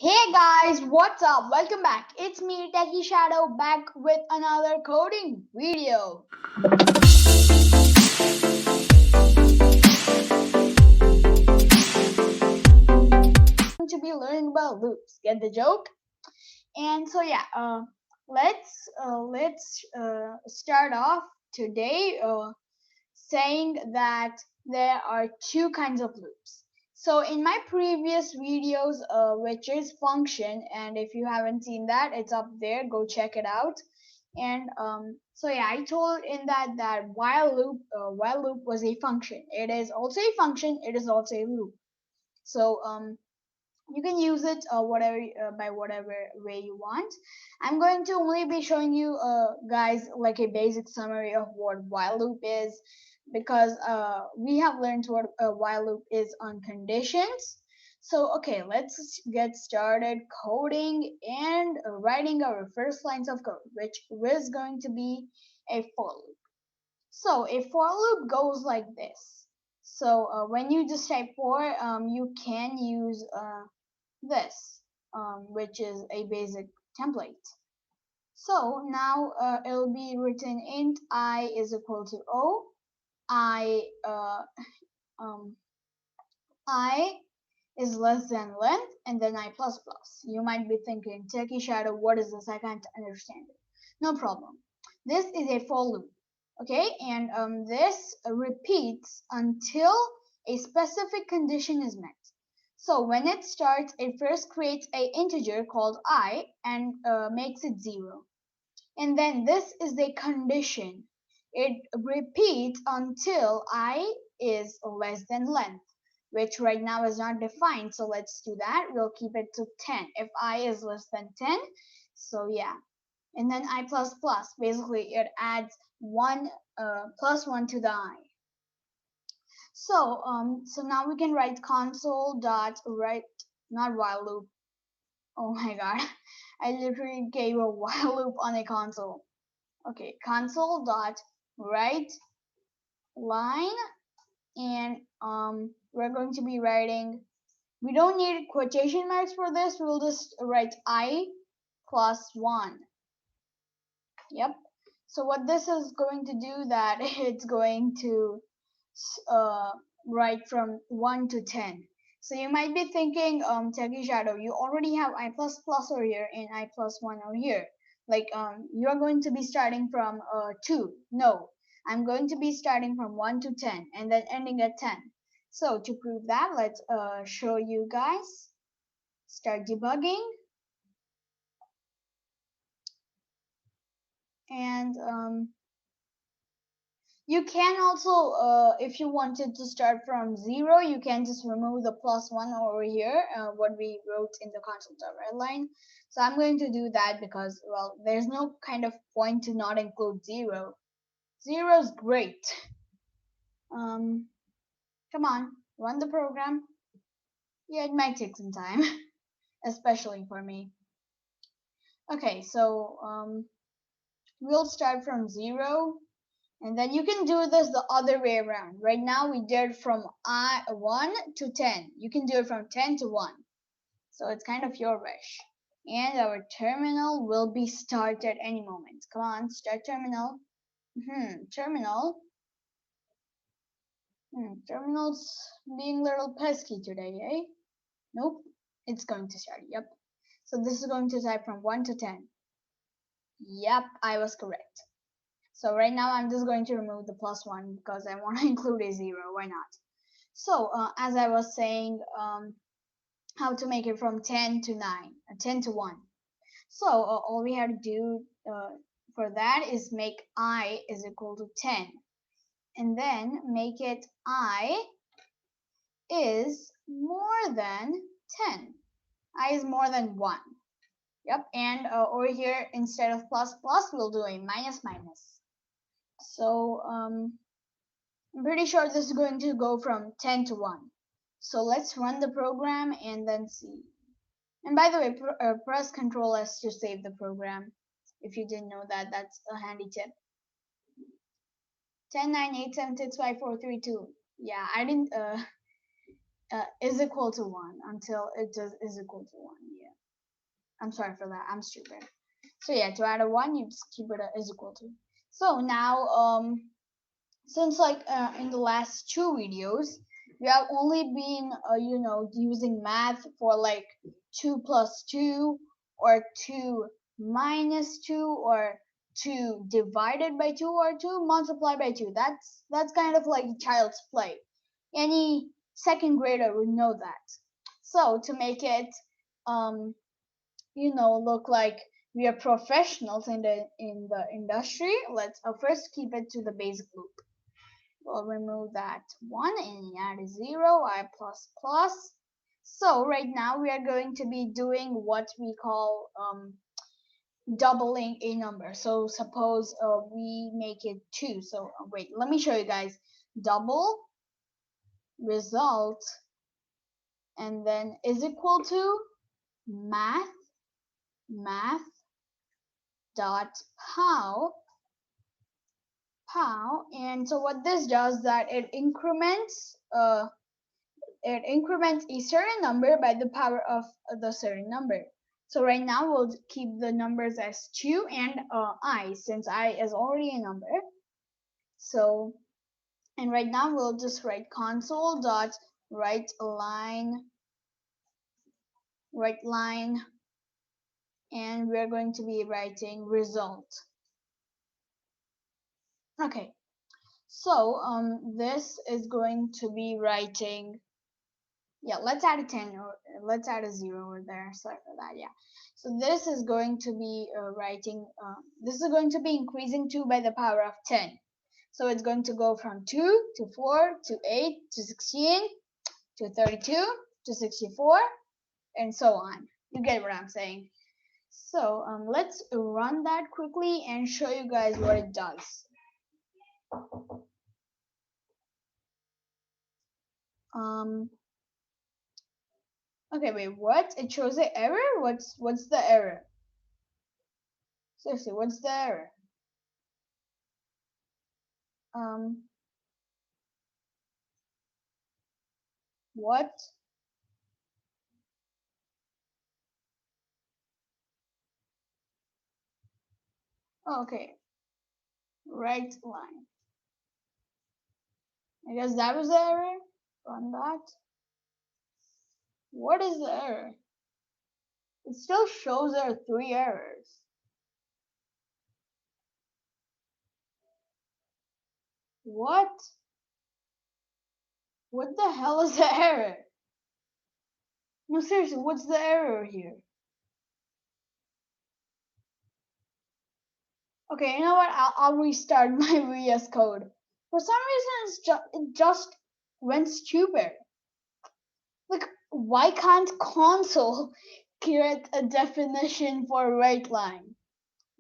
Hey guys, what's up? Welcome back. It's me, TechyShadow, back with another coding video. To be learning about loops. Get the joke? And so yeah, let's start off today saying that there are two kinds of loops. So in my previous videos, which is function, and if you haven't seen that, it's up there. Go check it out. And so yeah, I told in that while loop was a function. It is also a function. It is also a loop. So you can use it whatever by whatever way you want. I'm going to only be showing you guys like a basic summary of what while loop is, because we have learned what a while loop is on conditions. So okay, let's get started coding and writing our first lines of code, which is going to be a for loop. So a for loop goes like this. So when you just type for, you can use this, which is a basic template. So now it'll be written int I is equal to O, I um, I is less than length, and then I plus plus. You might be thinking, TechyShadow, what is this? I can't understand it. No problem. This is a for loop, okay? And this repeats until a specific condition is met. So when it starts, it first creates a integer called I and makes it 0. And then this is the condition. It repeats until I is less than length, which right now is not defined. So let's do that. We'll keep it to 10 if I is less than 10. So yeah. And then I plus plus. Basically, it adds 1 plus 1 to the I. So now we can write console dot write, not while loop. Oh my god, I literally gave a while loop on a console. Okay, console dot write line, and we're going to be writing. We don't need quotation marks for this. We'll just write I plus 1. Yep. So what this is going to do, that it's going to uh, write from 1 to 10. So you might be thinking, TechyShadow, you already have I plus plus over here and I plus 1 over here. Like you're going to be starting from 2. No, I'm going to be starting from 1 to 10 and then ending at 10. So to prove that, let's show you guys. Start debugging, and you can also, if you wanted to start from 0, you can just remove the plus 1 over here, what we wrote in the console.write line. So I'm going to do that because, well, there's no kind of point to not include 0. 0 is great. Come on, run the program. Yeah, it might take some time, especially for me. Okay, so we'll start from 0. And then you can do this the other way around. Right now we did from 1 to 10. You can do it from 10 to 1. So it's kind of your wish. And our terminal will be started any moment. Come on, start terminal. Terminal. Terminal's being a little pesky today, eh? Nope. It's going to start. Yep. So this is going to type from 1 to 10. Yep, I was correct. So right now I'm just going to remove the plus 1 because I want to include a 0. Why not? So as I was saying, how to make it from 10 to 9, 10 to 1. So all we have to do for that is make I is equal to 10. And then make it I is more than 10. I is more than 1. Yep, and over here, instead of plus plus, we'll do a minus minus. So I'm pretty sure this is going to go from 10 to 1. So let's run the program and then see. And by the way, press Control S to save the program. If you didn't know that, that's a handy tip. 10, 9, 8, 7, 6, 5, 4, 3, 2. Yeah, I didn't is equal to 1 until it is equal to 1. Yeah. I'm sorry for that. I'm stupid. So yeah, to add a 1, you just keep it is equal to. So now, since like in the last 2 videos, we have only been, using math for like 2 plus 2, or 2 minus 2, or 2 divided by 2, or 2 multiplied by 2. That's kind of like child's play. Any second grader would know that. So to make it, um, look like we are professionals in the industry, let's first keep it to the basic loop. We'll remove that 1 and add a 0, I plus plus. So right now we are going to be doing what we call doubling a number. So suppose we make it 2. So wait, let me show you guys. Double result and then is equal to math dot pow. And so what this does, that it increments a certain number by the power of the certain number. So right now we'll keep the numbers as 2 and I, since I is already a number. So, and right now we'll just write console dot write line, and we're going to be writing result. Okay, so this is going to be writing, yeah, let's add a 10, or let's add a 0 over there. Sorry for that. Yeah, so this is going to be this is going to be increasing 2 by the power of 10. So it's going to go from 2 to 4 to 8 to 16 to 32 to 64 and so on. You get what I'm saying. So let's run that quickly and show you guys what it does. Okay, wait, what? It shows an error? What's the error? Seriously, what's the error? What? Oh, okay, right line. I guess that was the error. Run that. What is the error? It still shows there are 3 errors. What? What the hell is the error? No, seriously, what's the error here? Okay, you know what? I'll restart my VS Code. For some reason, it just went stupid. Like, why can't console create a definition for right line?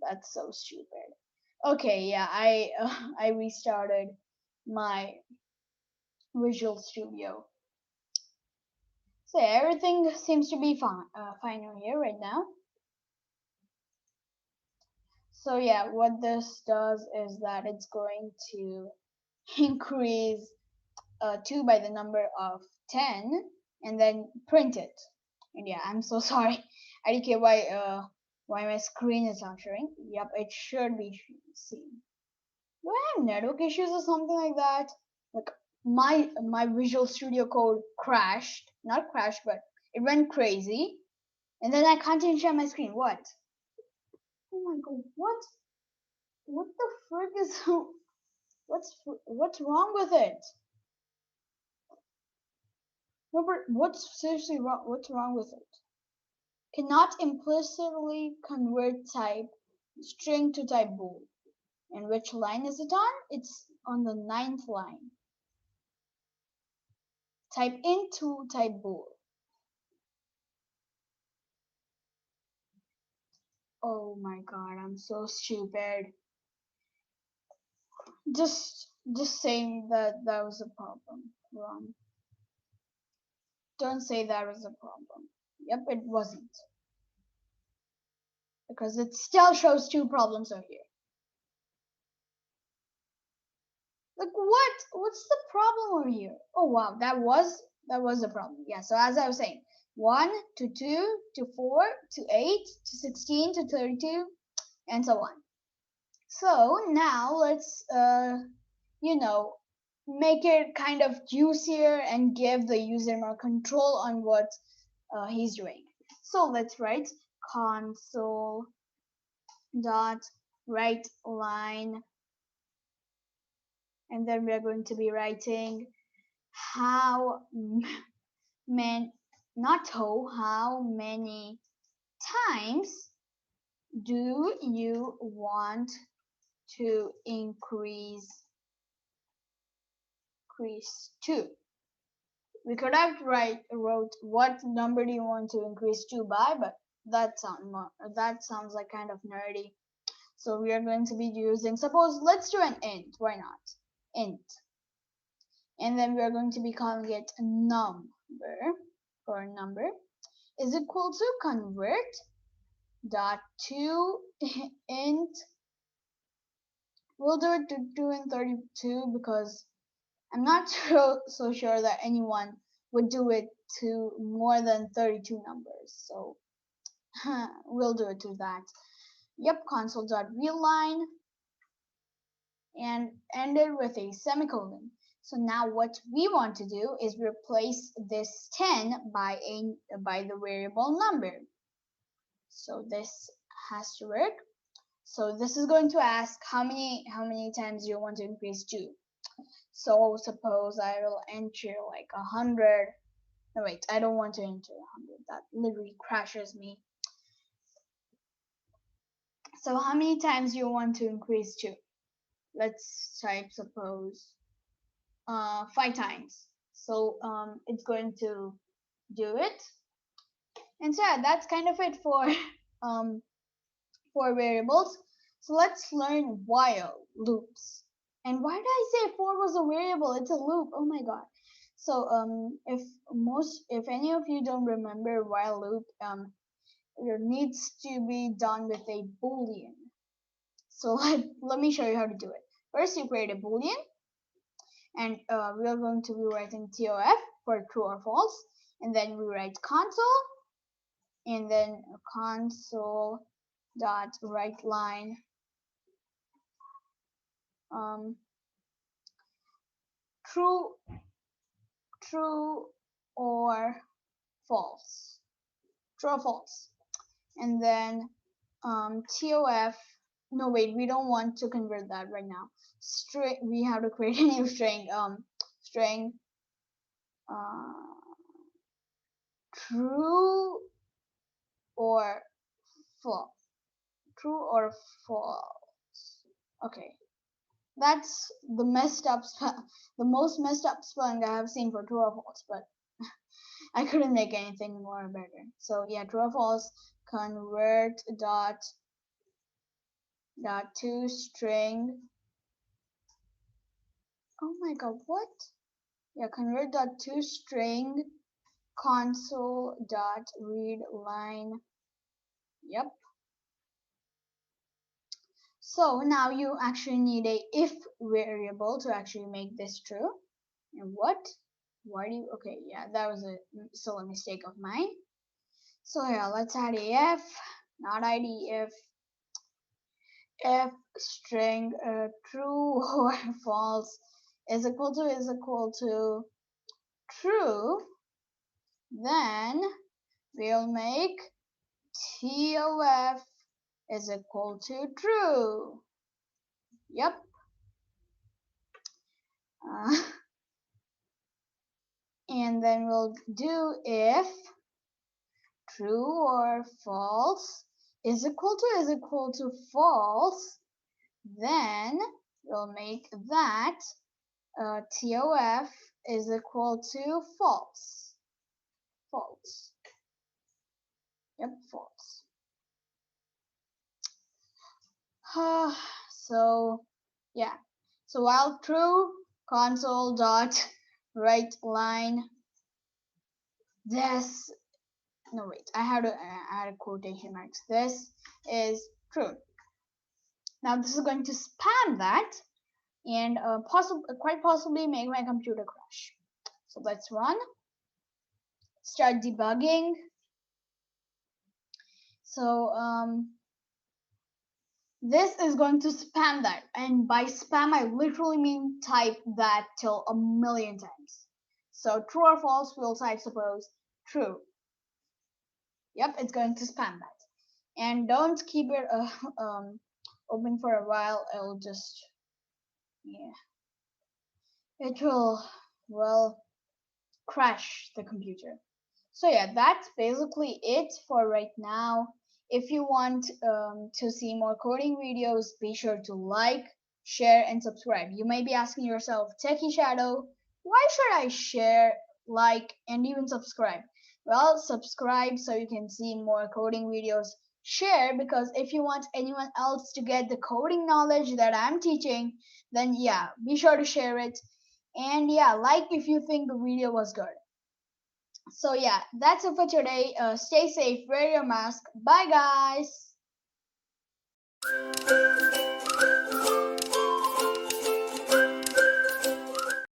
That's so stupid. Okay, yeah, I restarted my Visual Studio. So yeah, everything seems to be fine over here right now. So yeah, what this does is that it's going to increase 2 by the number of 10 and then print it. And yeah, I'm so sorry. I don't care why my screen is not showing. Yep, it should be seen. Do I have network issues or something like that? Like my Visual Studio Code crashed. Not crashed, but it went crazy. And then I can't even share my screen. What? Oh my god, what? What the frick is what's wrong with it? No, but what's seriously wrong? What's wrong with it? Cannot implicitly convert type string to type bool. And which line is it on? It's on the 9th line. Type into type bool. Oh my god, I'm so stupid. Just saying that was a problem. Wrong. Don't say that was a problem. Yep, it wasn't. Because it still shows 2 problems over here. Like what? What's the problem over here? Oh wow, that was a problem. Yeah, so as I was saying, 1 to 2 to 4 to 8 to 16 to 32 and so on. So now let's you know make it kind of juicier and give the user more control on what he's doing. So let's write console dot write line, and then we are going to be writing how many, not how many times do you want to increase to? We could have wrote what number do you want to increase to by, but that sounds like kind of nerdy. So we are going to be using, suppose let's do an int. Why not? Int. And then we are going to be calling it number, or number is equal to convert dot to int. We'll do it to 2 and 32 because I'm not so sure that anyone would do it to more than 32 numbers. So we'll do it to that. Yep, console.readline and end it with a semicolon. So now what we want to do is replace this 10 by the variable number. So this has to work. So this is going to ask how many times you want to increase to. So suppose I will enter like 100. No wait, I don't want to enter 100. That literally crashes me. So how many times you want to increase to? Let's type suppose 5 times. So it's going to do it. And so yeah, that's kind of it for um, variables. So let's learn while loops. And why did I say for was a variable? It's a loop. Oh my god. So if any of you don't remember while loop, it needs to be done with a boolean. So let me show you how to do it. First, you create a boolean, and we are going to be writing TOF for true or false, and then we write console, and then console dot write line true or false, true or false, and then TOF. No wait, we don't want to convert that right now. String, we have to create a new string. String true or false. True or false. Okay, that's the the most messed up spelling I have seen for true or false, but I couldn't make anything more better. So yeah, true or false. Convert dot to string. Oh my god, what? Yeah, convert dot to string console dot read line. Yep. So now you actually need a if variable to actually make this true. And what? Why do you? Okay, yeah, that was still a mistake of mine. So yeah, let's add a if, not id, if string true or false is equal to true, then we'll make TOF is equal to true. Yep. And then we'll do if true or false is equal to false, then we'll make that TOF is equal to false. False. Yep, false. So yeah. So while true, console dot write line this. No wait, I have to add a quotation marks. This is true. Now this is going to spam that and quite possibly make my computer crash. So let's run. start debugging. So this is going to spam that, and by spam I literally mean type that till 1,000,000 times. So true or false, we'll type suppose true. Yep, it's going to spam that. And don't keep it open for a while. It'll just, yeah, it will, well, crash the computer. So yeah, that's basically it for right now. If you want to see more coding videos, be sure to like, share, and subscribe. You may be asking yourself, TechyShadow, why should I share, like, and even subscribe? Well, subscribe so you can see more coding videos. Share because if you want anyone else to get the coding knowledge that I'm teaching, then yeah, be sure to share it. And yeah, like if you think the video was good. So yeah, that's it for today. Stay safe, wear your mask. Bye guys.